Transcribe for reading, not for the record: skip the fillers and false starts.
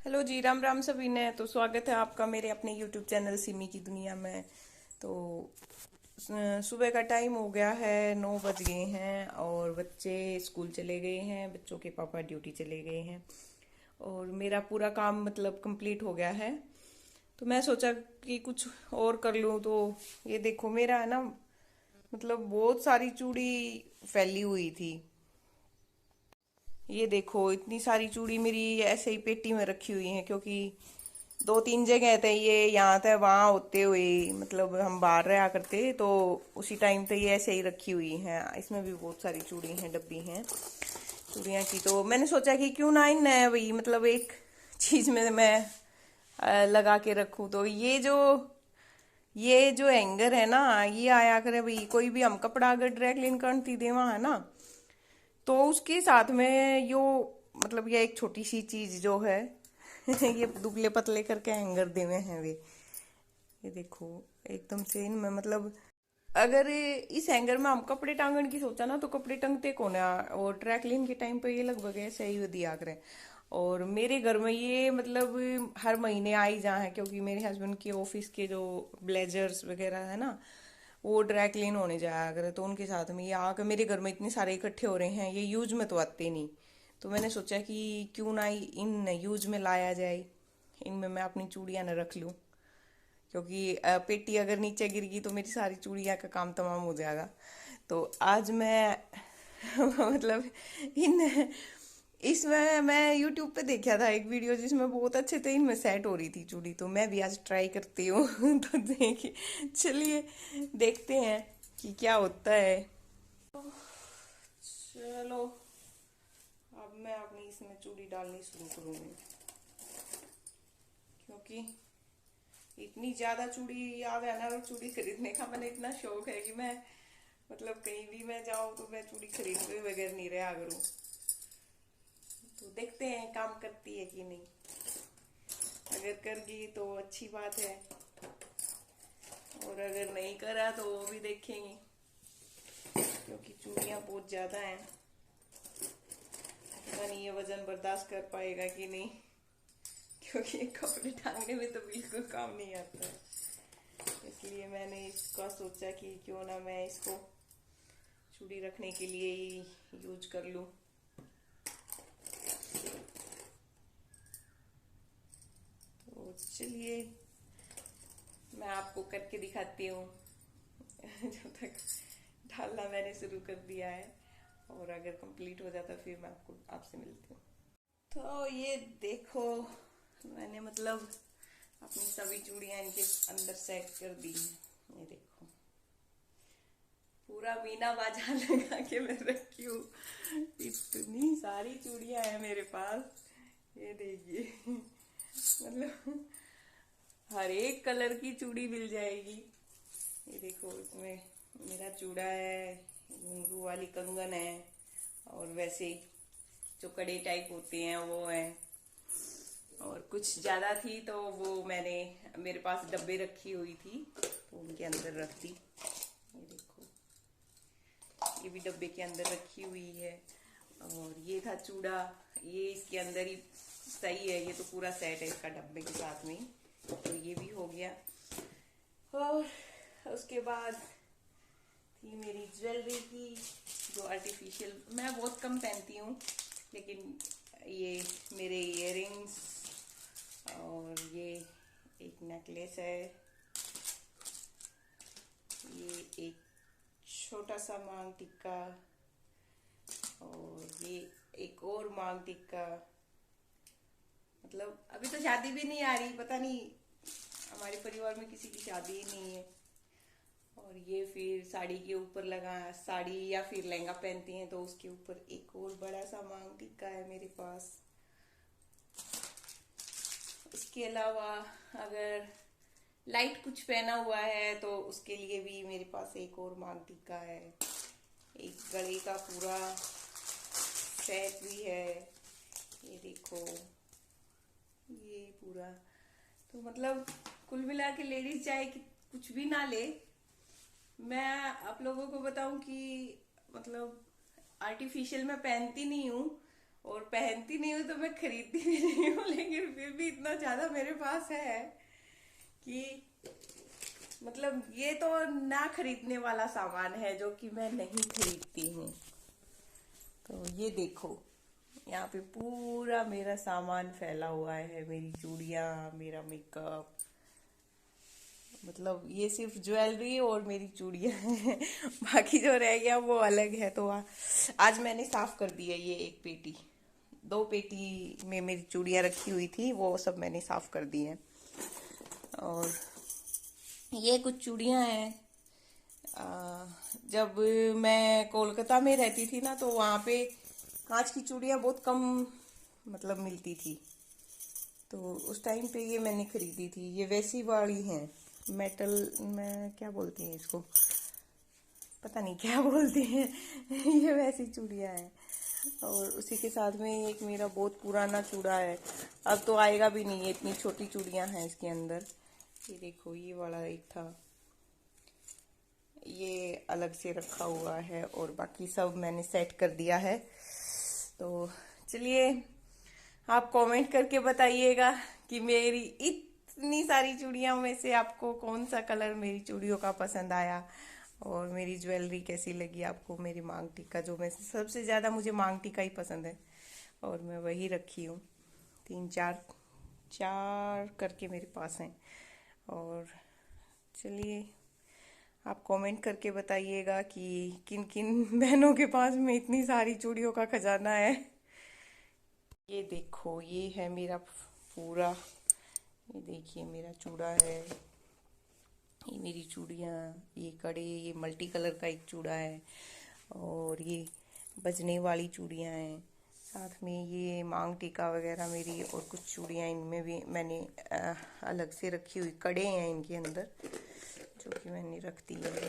Hello जी, राम राम सभी ने। तो स्वागत है आपका मेरे अपने यूट्यूब चैनल सिमी की दुनिया में। तो सुबह का टाइम हो गया है, 9 बज गए हैं और बच्चे स्कूल चले गए हैं, बच्चों के पापा ड्यूटी चले गए हैं और मेरा पूरा काम मतलब कंप्लीट हो गया है। तो मैं सोचा कि कुछ और कर लूँ। तो ये देखो, मेरा है ना, मतलब बहुत सारी चूड़ी फैली हुई थी। ये देखो, इतनी सारी चूड़ी मेरी ऐसे ही पेटी में रखी हुई है, क्योंकि 2-3 जगह थे ये, यहाँ थे वहाँ होते हुए, मतलब हम बाहर रहा करते तो उसी टाइम पे ये ऐसे ही रखी हुई हैं। इसमें भी बहुत सारी चूड़ी हैं, डब्बी हैं चूड़ियाँ की। तो मैंने सोचा कि क्यों ना इन वही मतलब एक चीज में मैं लगा के रखूं। तो ये जो हैंगर है ना, ये आया करे भाई, कोई भी हम कपड़ा अगर ड्राई क्लीन करती देवा है ना, तो उसके साथ में यो मतलब ये एक छोटी सी चीज जो है ये दुबले पतले करके हैंगर देवे हैं वे। ये देखो, एकदम से इनमें मतलब अगर इस हैंगर में हम कपड़े टांगन की सोचा ना, तो कपड़े टंगते कौन है। और ड्राई क्लीन के टाइम पे ये लगभग ऐसे ही दिया करें। और मेरे घर में ये मतलब हर महीने आ ही जा है, क्योंकि मेरे हस्बैंड के ऑफिस के जो ब्लेजर्स वगैरह है ना, वो ड्राई क्लीन होने जाया करे, तो उनके साथ में ये आकर मेरे घर में इतने सारे इकट्ठे हो रहे हैं, ये यूज में तो आते नहीं। तो मैंने सोचा कि क्यों ना इन यूज में लाया जाए, इनमें मैं अपनी चूड़ियां न रख लूं। क्योंकि पेटी अगर नीचे गिर गई तो मेरी सारी चूड़ियां का काम तमाम हो जाएगा। तो आज मैं मतलब इन इसमें मैं यूट्यूब पे देखा था एक वीडियो, जिसमें बहुत अच्छे से इनमें सेट हो रही थी चूड़ी। तो मैं भी आज ट्राई करती हूँ तो देखिए, चलिए देखते हैं कि क्या होता है। चलो, अब मैं अपनी इसमें चूड़ी डालनी शुरू करूंगी, क्योंकि इतनी ज्यादा चूड़ी याद है ना। और चूड़ी खरीदने का मैंने इतना शौक है कि मैं मतलब कहीं भी मैं जाऊं तो मैं चूड़ी खरीदे बगैर नहीं रहा करूं। तो देखते हैं काम करती है कि नहीं। अगर कर गई तो अच्छी बात है, और अगर नहीं करा तो वो भी देखेंगे, क्योंकि चूड़ियां बहुत ज्यादा हैं। पता नहीं ये वजन बर्दाश्त कर पाएगा कि नहीं, क्योंकि ये कपड़े टांगने में तो बिल्कुल काम नहीं आता है। इसलिए मैंने इसका सोचा कि क्यों ना मैं इसको चूड़ी रखने के लिए ही यूज कर लूं। तो चलिए, मैं आपको करके दिखाती हूँ जब तक डालना मैंने शुरू कर दिया है, और अगर कंप्लीट हो जाता फिर मैं आपको आपसे मिलती हूँ। तो ये देखो, मैंने मतलब अपनी सभी चूड़ियां इनके अंदर सेट कर दी हैं। ये देखो, पूरा मीना बाजार लगा के मैं रखी हूँ। इतनी सारी चूड़ियां हैं मेरे पास, ये देखिए मतलब हर एक कलर की चूड़ी मिल जाएगी। ये देखो, इसमें मेरा चूड़ा है, घुंघरू वाली कंगन है, और वैसे ही जो कड़े टाइप होते हैं वो है। और कुछ ज्यादा थी तो वो मैंने मेरे पास डब्बे रखी हुई थी तो उनके अंदर रख दी। ये देखो, ये भी डब्बे के अंदर रखी हुई है। और ये था चूड़ा, ये इसके अंदर ही सही है, ये तो पूरा सेट है इसका डब्बे के साथ में ही। तो ये भी हो गया। और उसके बाद थी मेरी ज्वेलरी की, जो आर्टिफिशियल मैं बहुत कम पहनती हूँ, लेकिन ये मेरे इयररिंग्स, और ये एक नेकलेस है, ये एक छोटा सा मांग टिक्का, और ये एक और मांग टिक्का। मतलब अभी तो शादी भी नहीं आ रही, पता नहीं हमारे परिवार में किसी की शादी ही नहीं है। और ये फिर साड़ी के ऊपर लगा, साड़ी या फिर लहंगा पहनती हैं तो उसके ऊपर एक और बड़ा सा मांग टिक्का है मेरे पास। इसके अलावा अगर लाइट कुछ पहना हुआ है तो उसके लिए भी मेरे पास एक और मांग टिक्का है। एक गले का पूरा सेट भी है, ये देखो, ये पूरा। तो मतलब कुल मिला के लेडीज चाहे कि कुछ भी ना ले, मैं आप लोगों को बताऊं कि मतलब आर्टिफिशियल मैं पहनती नहीं हूँ, और पहनती नहीं हूँ तो मैं खरीदती भी नहीं हूँ, लेकिन फिर फिर भी इतना ज्यादा मेरे पास है कि मतलब ये तो ना खरीदने वाला सामान है जो कि मैं नहीं खरीदती हूँ। तो ये देखो, यहाँ पे पूरा मेरा सामान फैला हुआ है, मेरी चूड़ियाँ, मेरा मेकअप, मतलब ये सिर्फ ज्वेलरी और मेरी चूड़ियाँ हैं। बाकी जो रह गया वो अलग है। तो आज मैंने साफ कर दिया ये एक पेटी, 2 पेटी में मेरी चूड़ियाँ रखी हुई थी, वो सब मैंने साफ कर दी हैं। और ये कुछ चूड़ियाँ हैं। जब मैं कोलकाता में रहती थी ना, तो वहाँ पे कांच की चूड़ियाँ बहुत कम मतलब मिलती थी। तो उस टाइम पे ये मैंने खरीदी थी। ये वैसी वाली हैं, मेटल में क्या बोलती हैं इसको, पता नहीं क्या बोलती हैं। ये वैसी चूड़ियाँ हैं। और उसी के साथ में एक मेरा बहुत पुराना चूड़ा है, अब तो आएगा भी नहीं, ये इतनी छोटी चूड़ियाँ हैं इसके अंदर। ये देखो, ये वाला एक था, ये अलग से रखा हुआ है, और बाकी सब मैंने सेट कर दिया है। तो चलिए, आप कमेंट करके बताइएगा कि मेरी इतनी सारी चूड़ियों में से आपको कौन सा कलर मेरी चूड़ियों का पसंद आया, और मेरी ज्वेलरी कैसी लगी आपको। मेरी मांग टीका, जो मैं सबसे ज़्यादा, मुझे मांग टीका ही पसंद है, और मैं वही रखी हूँ। 3 4 करके मेरे पास हैं। और चलिए, आप कमेंट करके बताइएगा कि किन किन बहनों के पास में इतनी सारी चूड़ियों का खजाना है। ये देखो, ये है मेरा पूरा, ये देखिए मेरा चूड़ा है, ये मेरी चूड़ियाँ, ये कड़े, ये मल्टी कलर का एक चूड़ा है, और ये बजने वाली चूड़ियाँ हैं। साथ में ये मांग टीका वगैरह मेरी, और कुछ चूड़ियाँ इनमें भी मैंने अलग से रखी हुई, कड़े हैं इनके अंदर जो कि मैंने रख दी है।